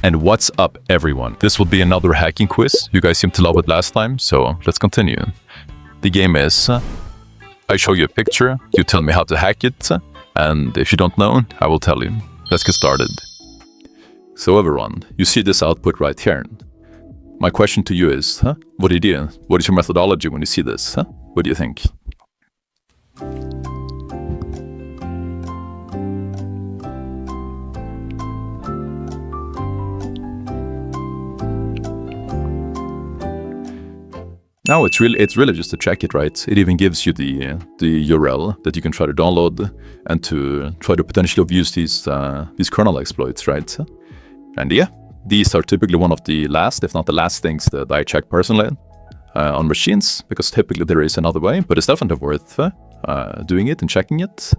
And what's up, everyone? This will be another hacking quiz. You guys seemed to love it last time, so let's continue. The game is, I show you a picture, you tell me how to hack it, and if you don't know, I will tell you. Let's get started. So everyone, you see this output right here. My question to you is, what do you do? What is your methodology when you see this? What do you think? Now it's really just to check it, right? It even gives you the URL that you can try to download and to try to potentially abuse these kernel exploits, right? And yeah, these are typically one of the last, if not the last things that I check personally on machines, because typically there is another way, but it's definitely worth doing it and checking it.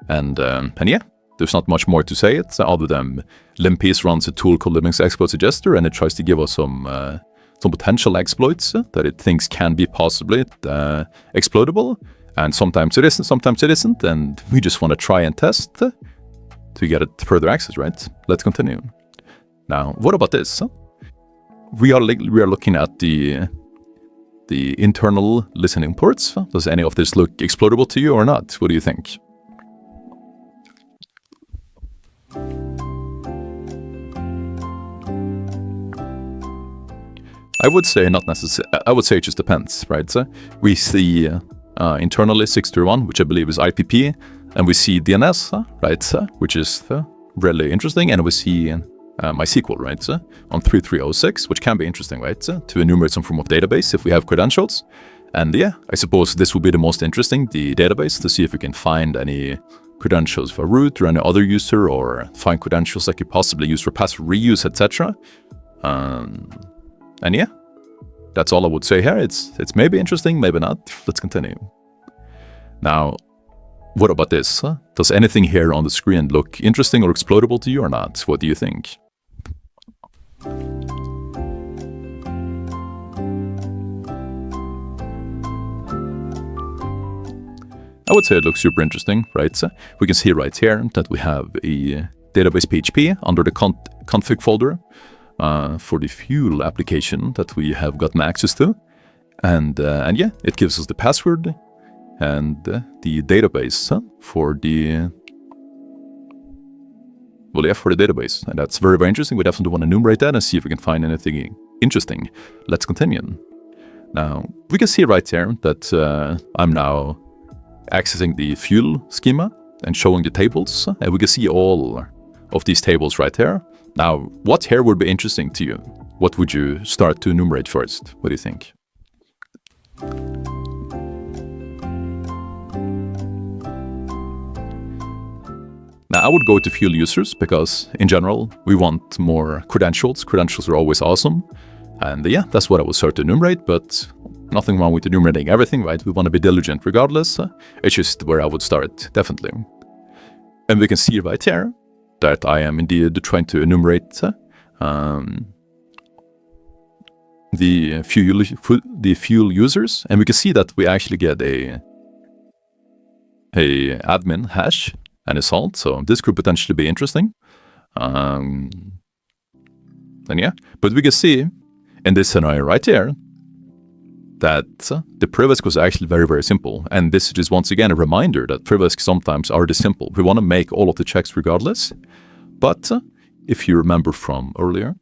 And yeah, there's not much more to say it other than Limpiece runs a tool called Linux Exploit Suggester, and it tries to give us some potential exploits that it thinks can be possibly exploitable, and sometimes it isn't, sometimes it isn't, and we just want to try and test to get it further access, right? Let's continue. Now, what about this? We are looking at the internal listening ports. Does any of this look exploitable to you or not? What do you think? I would say not necessarily. I would say it just depends, right? So we see internally 631, which I believe is IPP, and we see DNS, right? Which is really interesting, and we see MySQL, right? On 3306, which can be interesting, right? To enumerate some form of database if we have credentials. And yeah, I suppose this would be the most interesting, the database, to see if we can find any credentials for root or any other user, or find credentials that could possibly use for password reuse, etc. And yeah, that's all I would say here. It's maybe interesting, maybe not. Let's continue. Now, what about this? Does anything here on the screen look interesting or exploitable to you or not? What do you think? I would say it looks super interesting, right? We can see right here that we have a database PHP under the config folder for the Fuel application that we have gotten access to. And yeah, it gives us the password and the database for the database. And that's very, very interesting. We definitely want to enumerate that and see if we can find anything interesting. Let's continue. Now, we can see right here that I'm now accessing the Fuel schema and showing the tables. And we can see all of these tables right here. Now, what here would be interesting to you? What would you start to enumerate first? What do you think? Now, I would go to Fuel users because, in general, we want more credentials. Credentials are always awesome. And yeah, that's what I would start to enumerate, but nothing wrong with enumerating everything, right? We want to be diligent regardless. It's just where I would start, definitely. And we can see right here that I am indeed trying to enumerate the Fuel users, and we can see that we actually get a admin hash and a salt, so this could potentially be interesting. And yeah, but we can see in this scenario right here that the privacy was actually very, very simple. And this is once again a reminder that privacy sometimes are this simple. We want to make all of the checks regardless. But if you remember from earlier,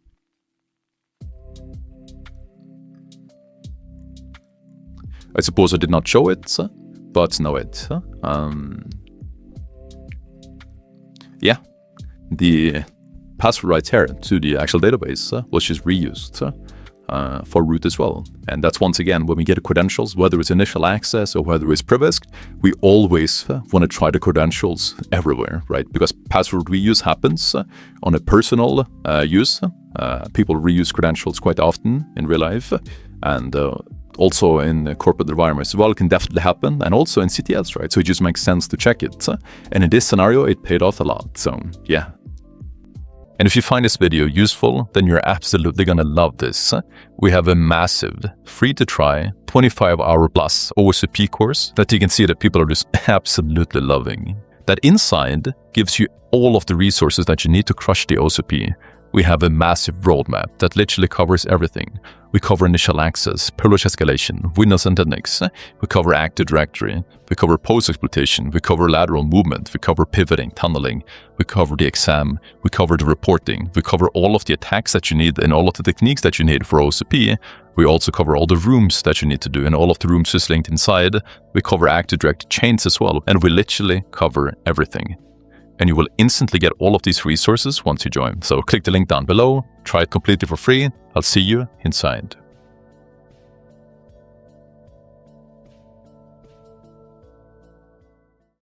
I suppose I did not show it, but know it. Yeah, the password right here to the actual database was just reused for root as well. And that's once again, when we get the credentials, whether it's initial access or whether it's privileged, we always want to try the credentials everywhere, right? Because password reuse happens on a personal use. People reuse credentials quite often in real life, and also in corporate environments as well, it can definitely happen, and also in CTLs, right? So it just makes sense to check it. And in this scenario, it paid off a lot. So yeah. And if you find this video useful, then you're absolutely gonna love this. We have a massive, free-to-try, 25-hour plus OSCP course that you can see that people are just absolutely loving. That inside gives you all of the resources that you need to crush the OSCP. We have a massive roadmap that literally covers everything. We cover initial access, privilege escalation, Windows and Linux. We cover Active Directory. We cover post-exploitation. We cover lateral movement. We cover pivoting, tunneling. We cover the exam. We cover the reporting. We cover all of the attacks that you need and all of the techniques that you need for OSCP. We also cover all the rooms that you need to do and all of the rooms just linked inside. We cover Active Directory chains as well. And we literally cover everything. And you will instantly get all of these resources once you join. So click the link down below, try it completely for free. I'll see you inside.